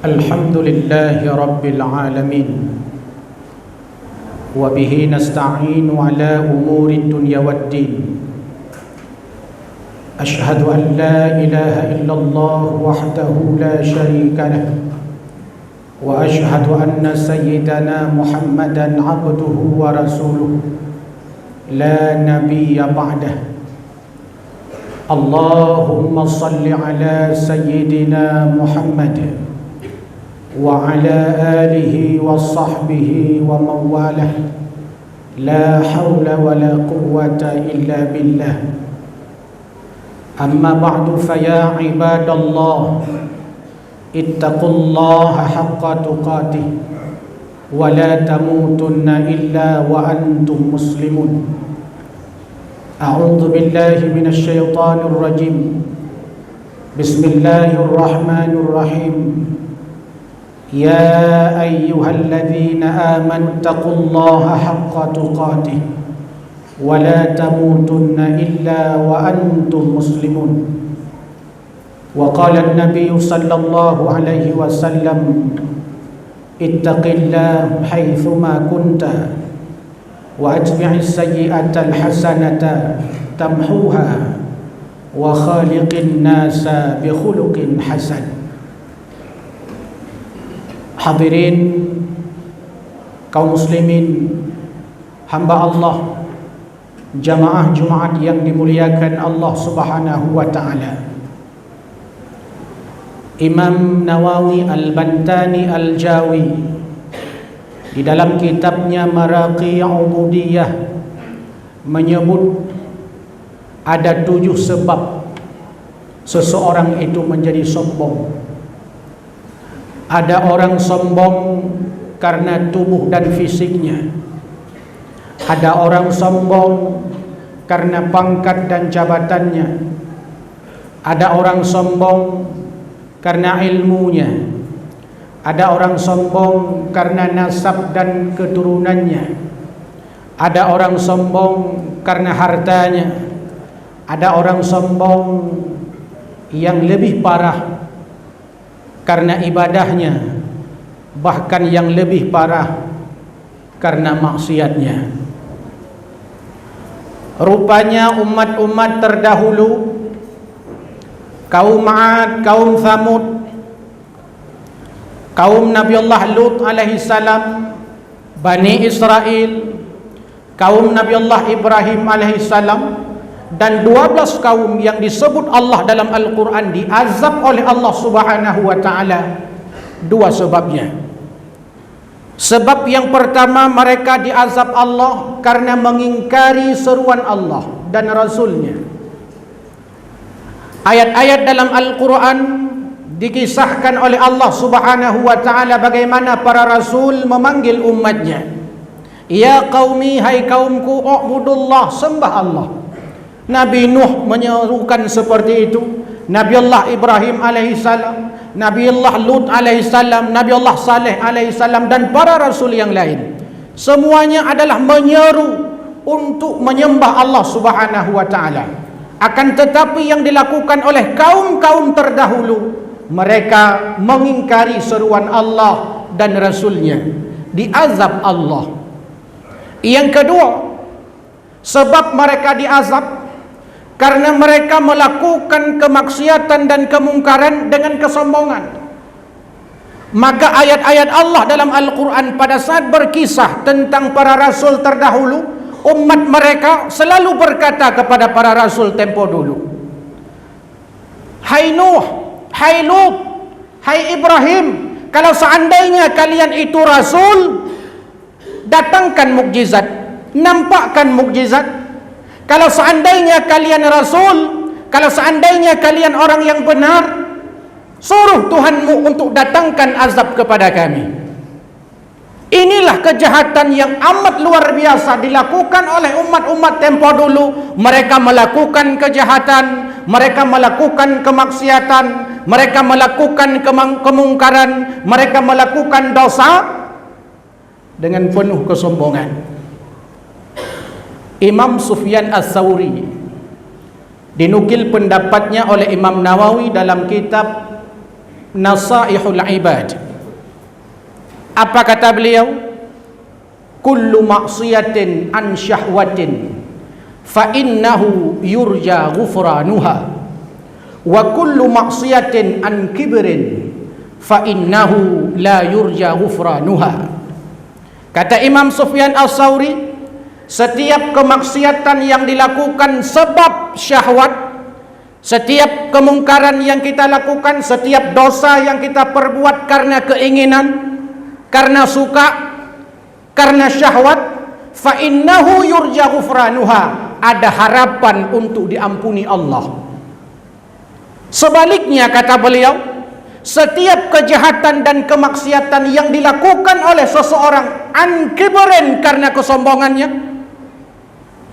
الحمد لله رب العالمين وبه نستعين على أمور الدنيا والدين أشهد أن لا إله إلا الله وحده لا شريك له وأشهد أن سيدنا محمدا عبده ورسوله لا نبي بعده اللهم صل على سيدنا محمد وعلى آله وصحبه ومن والاه لا حول ولا قوة إلا بالله أما بعد فيا عباد الله اتقوا الله حق تقاته ولا تموتن إلا وأنتم مسلمون أعوذ بالله من الشيطان الرجيم بسم الله الرحمن الرحيم يا أيها الذين آمنوا اتقوا الله حق تقاته ولا تموتن إلا وأنتم مسلمون وقال النبي صلى الله عليه وسلم اتق الله حيثما كنت وأتبع السيئة الحسنة تمحوها وخالق الناس بخلق حسن. Hadirin kaum muslimin, hamba Allah, jamaah Jumaat yang dimuliakan Allah Subhanahu wa taala. Imam Nawawi Al-Bantani Al-Jawi di dalam kitabnya Maraqi Ubudiyah menyebut ada 7 sebab seseorang itu menjadi sombong. Ada orang sombong karena tubuh dan fisiknya. Ada orang sombong karena pangkat dan jabatannya. Ada orang sombong karena ilmunya. Ada orang sombong karena nasab dan keturunannya. Ada orang sombong karena hartanya. Ada orang sombong yang lebih parah karena ibadahnya, bahkan yang lebih parah karena maksiatnya. Rupanya umat-umat terdahulu, kaum 'Ad, kaum Thamud, kaum Nabiullah Lut alaihi salam, Bani Israel, kaum Nabiullah Ibrahim alaihi salam, dan 12 kaum yang disebut Allah dalam Al-Quran diazab oleh Allah Subhanahu wa ta'ala. 2 sebabnya. Sebab yang pertama, mereka diazab Allah karena mengingkari seruan Allah dan Rasulnya. Ayat-ayat dalam Al-Quran dikisahkan oleh Allah Subhanahu wa ta'ala bagaimana para Rasul memanggil umatnya. Ya qaumi, hai kaumku, u'budullah, sembah Allah. Nabi Nuh menyerukan seperti itu, Nabiullah Ibrahim alaihissalam, Nabiullah Lut alaihissalam, Nabiullah Saleh alaihissalam, dan para rasul yang lain. Semuanya adalah menyeru untuk menyembah Allah Subhanahu wa taala. Akan tetapi yang dilakukan oleh kaum-kaum terdahulu, mereka mengingkari seruan Allah dan Rasulnya, diazab Allah. Yang kedua, sebab mereka diazab karena mereka melakukan kemaksiatan dan kemungkaran dengan kesombongan. Maka ayat-ayat Allah dalam Al-Quran pada saat berkisah tentang para rasul terdahulu, umat mereka selalu berkata kepada para rasul tempo dulu, hai Nuh, hai Lut, hai Ibrahim, kalau seandainya kalian itu rasul, datangkan mukjizat, nampakkan mukjizat. Kalau seandainya kalian rasul, kalau seandainya kalian orang yang benar, suruh Tuhanmu untuk datangkan azab kepada kami. Inilah kejahatan yang amat luar biasa dilakukan oleh umat-umat tempo dulu. Mereka melakukan kejahatan, mereka melakukan kemaksiatan, mereka melakukan kemungkaran, mereka melakukan dosa dengan penuh kesombongan. Imam Sufyan Ats-Tsauri dinukil pendapatnya oleh Imam Nawawi dalam kitab Nasaihul Ibad. Apa kata beliau? Kullu ma'siyatin an syahwatin fa innahu yurja ghufranuha wa kullu ma'siyatin an kibrin fa innahu la yurja ghufranuha. Kata Imam Sufyan Ats-Tsauri, setiap kemaksiatan yang dilakukan sebab syahwat, setiap kemungkaran yang kita lakukan, setiap dosa yang kita perbuat karena keinginan, karena suka, karena syahwat, fa innahu yurja ghufranuha, ada harapan untuk diampuni Allah. Sebaliknya kata beliau, setiap kejahatan dan kemaksiatan yang dilakukan oleh seseorang an kibrin, karena kesombongannya,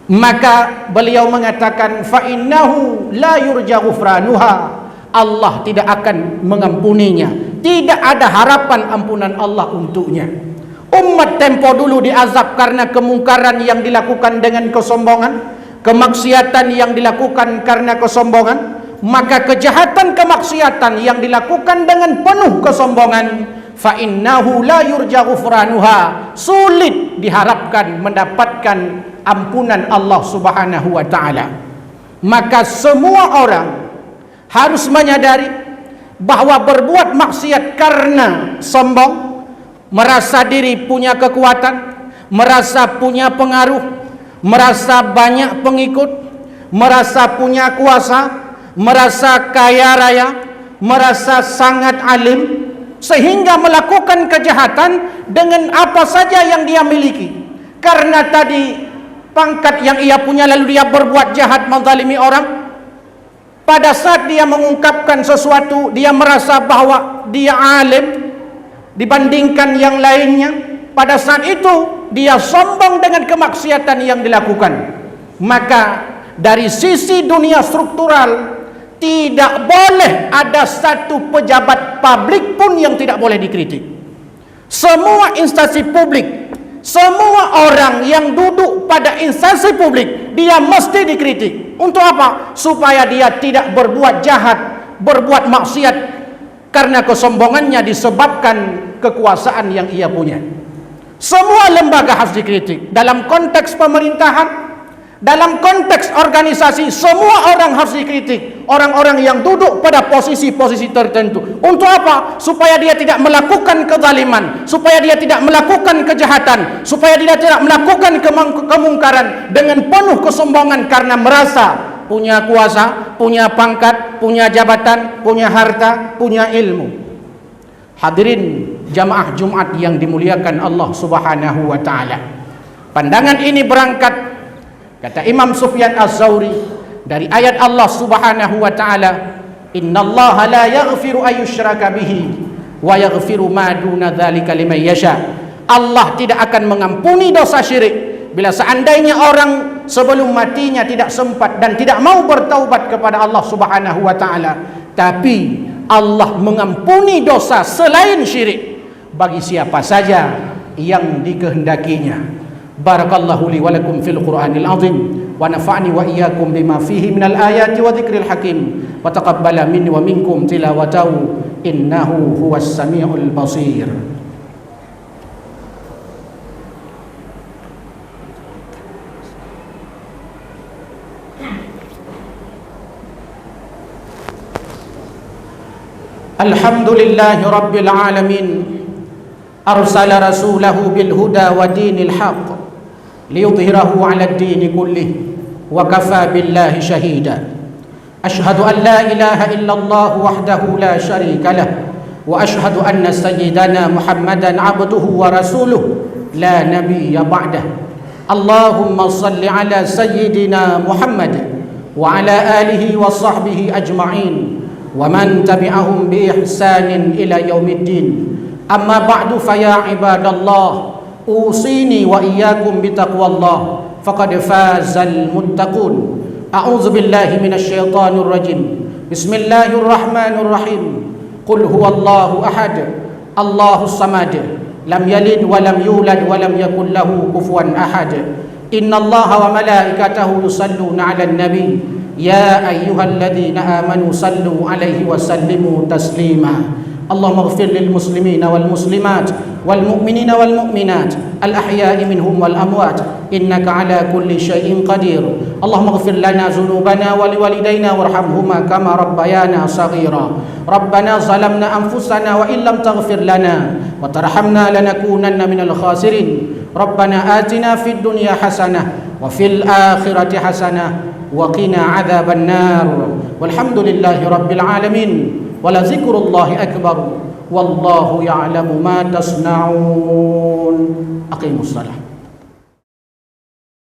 maka beliau mengatakan fa innahu la yurja ghufranuha, Allah tidak akan mengampuninya, tidak ada harapan ampunan Allah untuknya. Umat tempo dulu diazab karena kemungkaran yang dilakukan dengan kesombongan, kemaksiatan yang dilakukan karena kesombongan. Maka kejahatan kemaksiatan yang dilakukan dengan penuh kesombongan, fa innahu la yurja ghufranuha, sulit diharapkan mendapatkan ampunan Allah Subhanahu wa taala. Maka semua orang harus menyadari bahwa berbuat maksiat karena sombong, merasa diri punya kekuatan, merasa punya pengaruh, merasa banyak pengikut, merasa punya kuasa, merasa kaya raya, merasa sangat alim, sehingga melakukan kejahatan dengan apa saja yang dia miliki. Karena tadi pangkat yang ia punya, lalu dia berbuat jahat, menzalimi orang. Pada saat dia mengungkapkan sesuatu, dia merasa bahwa dia alim dibandingkan yang lainnya. Pada saat itu dia sombong dengan kemaksiatan yang dilakukan. Maka dari sisi dunia struktural, tidak boleh ada satu pejabat publik pun yang tidak boleh dikritik. Semua instansi publik, semua orang yang duduk pada instansi publik, dia mesti dikritik. Untuk apa? Supaya dia tidak berbuat jahat, berbuat maksiat karena kesombongannya disebabkan kekuasaan yang ia punya. Semua lembaga harus dikritik. Dalam konteks pemerintahan, dalam konteks organisasi, semua orang harus dikritik. Orang-orang yang duduk pada posisi-posisi tertentu. Untuk apa? Supaya dia tidak melakukan kezaliman, supaya dia tidak melakukan kejahatan, supaya dia tidak melakukan kemungkaran dengan penuh kesombongan karena merasa punya kuasa, punya pangkat, punya jabatan, punya harta, punya ilmu. Hadirin jamaah Jumat yang dimuliakan Allah Subhanahu wa taala. Pandangan ini berangkat, kata Imam Sufyan Ats-Tsauri, dari ayat Allah Subhanahu wa taala, innallaha la yaghfiru ayyushraka bihi wa yaghfiru ma duna dzalika liman yasha. Allah tidak akan mengampuni dosa syirik bila seandainya orang sebelum matinya tidak sempat dan tidak mau bertaubat kepada Allah Subhanahu wa taala. Tapi Allah mengampuni dosa selain syirik bagi siapa saja yang dikehendakinya. Barakallahu li wa lakum fil Qur'anil azim wa nafa'ni wa iyyakum bima fihi minal ayati wa dzikril hakim wa taqabbala minni wa minkum tilawatahu innahu huwas samiul basir. Alhamdulillahi rabbil alamin, arsala rasulahu bil huda wa dinil haqq liyudhhirahu 'ala ad-din kullih wa kafa billahi shahida. Ashhadu an la ilaha illallah wahdahu la sharika lah wa ashhadu anna sayyidana Muhammadan 'abduhu wa rasuluh la nabiyya ba'dah. Allahumma salli 'ala sayyidina Muhammad wa 'ala alihi wa sahbihi ajma'in wa man tabi'ahum bi ihsanin ila yaumiddin. Amma ba'du, fa ya ibadallah, usini wa iyyakum bi taqwallah faqad fazal muttaqun. A'udzu billahi minasy syaithanir rajim. Bismillahirrahmanirrahim. Qul huwallahu ahad, Allahus samad, lam yalid wa lam yulad wa lam yakul lahu kufuwan ahad. Innallaha wa malaikatahu yusalluna 'alan nabi يا أيها الذين آمنوا صلوا عليه وسلموا تسليما اللهم اغفر للمسلمين والمسلمات والمؤمنين والمؤمنات الأحياء منهم والأموات إنك على كل شيء قدير اللهم اغفر لنا ذنوبنا ولوالدينا وارحمهما كما ربيانا صغيرا ربنا ظلمنا أنفسنا وإن لم تغفر لنا وترحمنا لنكونن من الخاسرين ربنا آتنا في الدنيا حسنة وفي الآخرة حسنة وقنا عذاب النار والحمد لله رب العالمين ولذكر الله أكبر والله يعلم ما تصنعون أقيموا الصلاة